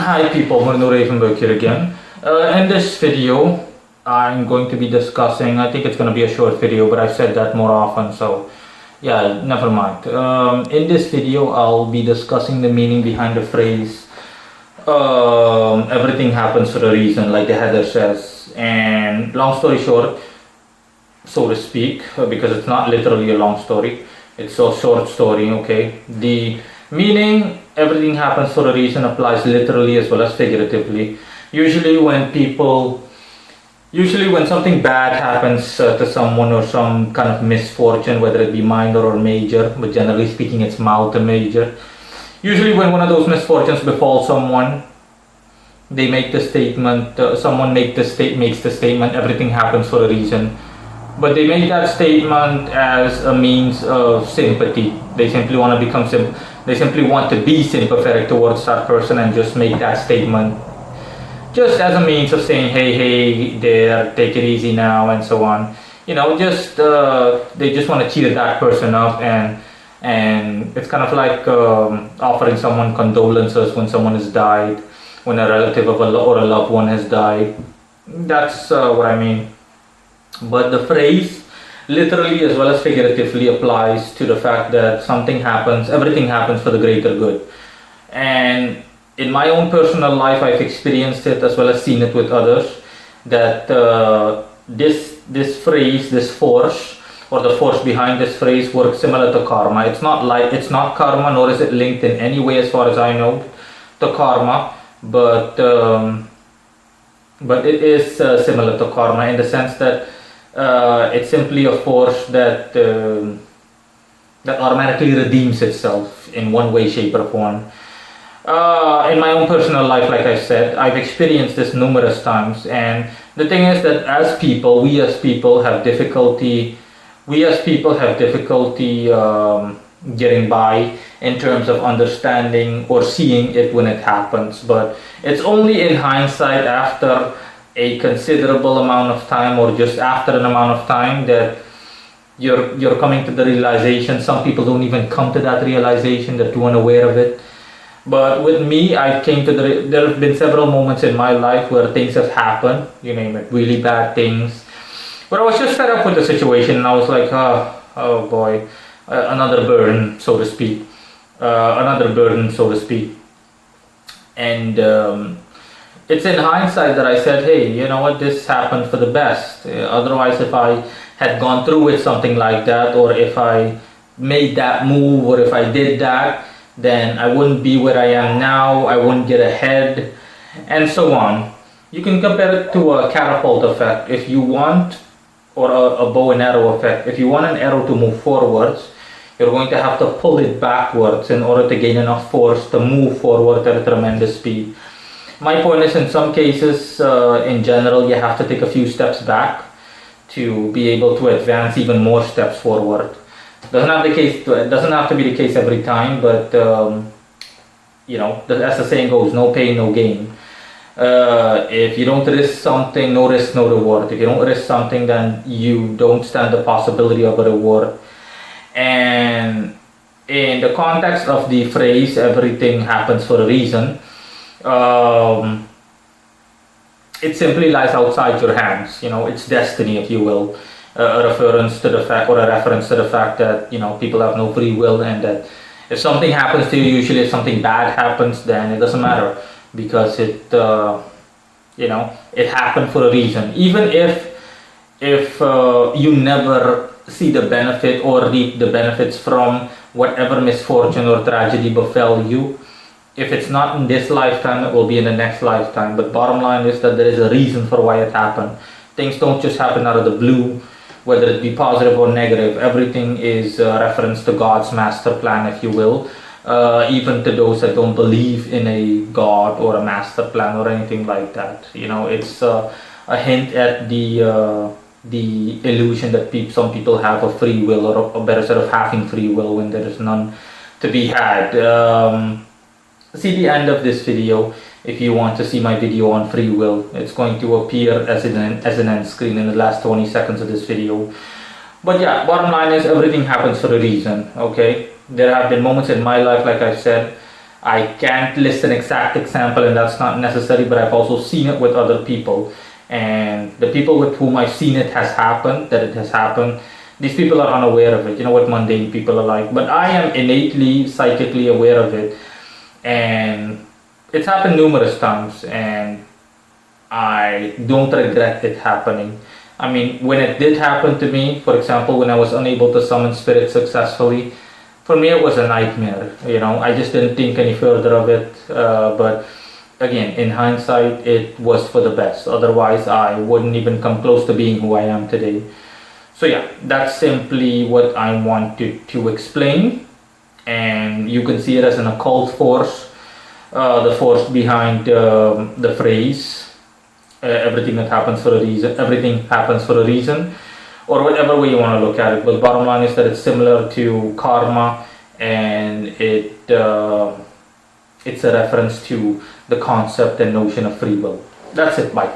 Hi people, Murno Ravenberg here again. In this video, I'm going to be discussing, I think it's going to be a short video, but I've said that more often, so yeah, never mind. In this video, I'll be discussing the meaning behind the phrase, everything happens for a reason, like the header says. And long story short, so to speak, because it's not literally a long story, it's a short story, okay? The meaning, everything happens for a reason, applies literally as well as figuratively. Usually when something bad happens to someone, or some kind of misfortune, whether it be minor or major, but generally speaking it's mild to major. Usually when one of those misfortunes befalls someone, they make the statement, someone makes the statement, everything happens for a reason. But they make that statement as a means of sympathy. They simply want to be sympathetic towards that person and just make that statement just as a means of saying, hey there, take it easy now, and so on. You know, just they just want to cheer that person up, and it's kind of like offering someone condolences when someone has died, when a relative or a loved one has died. That's what I mean. But the phrase literally as well as figuratively applies to the fact that something happens, everything happens for the greater good. And in my own personal life, I've experienced it as well as seen it with others, that this phrase, this force, or the force behind this phrase works similar to karma. It's not karma, nor is it linked in any way, as far as I know, to karma, but it is similar to karma in the sense that it's simply a force that automatically redeems itself in one way, shape, or form. In my own personal life, like I said, I've experienced this numerous times, and the thing is that we as people have difficulty getting by in terms of understanding or seeing it when it happens. But it's only in hindsight, after a considerable amount of time, or just after an amount of time, that you're coming to the realization. Some people don't even come to that realization, they're too unaware of it. But with me, there have been several moments in my life where things have happened, you name it, really bad things, but I was just fed up with the situation, and I was like, oh boy, another burden, so to speak. And it's in hindsight that I said, hey, you know what, this happened for the best. Otherwise, if I had gone through with something like that, or if I made that move, or if I did that, then I wouldn't be where I am now, I wouldn't get ahead, and so on. You can compare it to a catapult effect if you want, or a bow and arrow effect. If you want an arrow to move forwards, you're going to have to pull it backwards in order to gain enough force to move forward at a tremendous speed. My point is, in some cases, in general, you have to take a few steps back to be able to advance even more steps forward. Doesn't have to be the case every time, but you know, as the saying goes, no pain, no gain. If you don't risk something, no risk, no reward. If you don't risk something, then you don't stand the possibility of a reward. And in the context of the phrase, everything happens for a reason, it simply lies outside your hands. You know, it's destiny, if you will. A reference to the fact that, you know, people have no free will, and that if something happens to you, usually if something bad happens, then it doesn't matter, because it happened for a reason. Even if you never see the benefit or reap the benefits from whatever misfortune or tragedy befell you, if it's not in this lifetime, it will be in the next lifetime. But bottom line is that there is a reason for why it happened. Things don't just happen out of the blue, whether it be positive or negative. Everything is a reference to God's master plan, if you will. Even to those that don't believe in a God or a master plan or anything like that. You know, it's a hint at the illusion that some people have of free will, or a better sort of having free will when there is none to be had. See the end of this video if you want to see my video on free will. It's going to appear as an end screen in the last 20 seconds of this video. But yeah, bottom line is, everything happens for a reason, okay? There have been moments in my life, like I said, I can't list an exact example, and that's not necessary, but I've also seen it with other people. And the people with whom I've seen it has happened, these people are unaware of it. You know what mundane people are like. But I am innately, psychically aware of it. And it's happened numerous times, and I don't regret it happening. I mean, when it did happen to me, for example, when I was unable to summon spirits successfully, for me it was a nightmare. You know, I just didn't think any further of it. But again, in hindsight, it was for the best. Otherwise, I wouldn't even come close to being who I am today. So yeah, that's simply what I wanted to explain. And you can see it as an occult force, the force behind the phrase everything that happens for a reason, everything happens for a reason, or whatever way you want to look at it. But bottom line is that it's similar to karma, and it's a reference to the concept and notion of free will. That's it. Bye.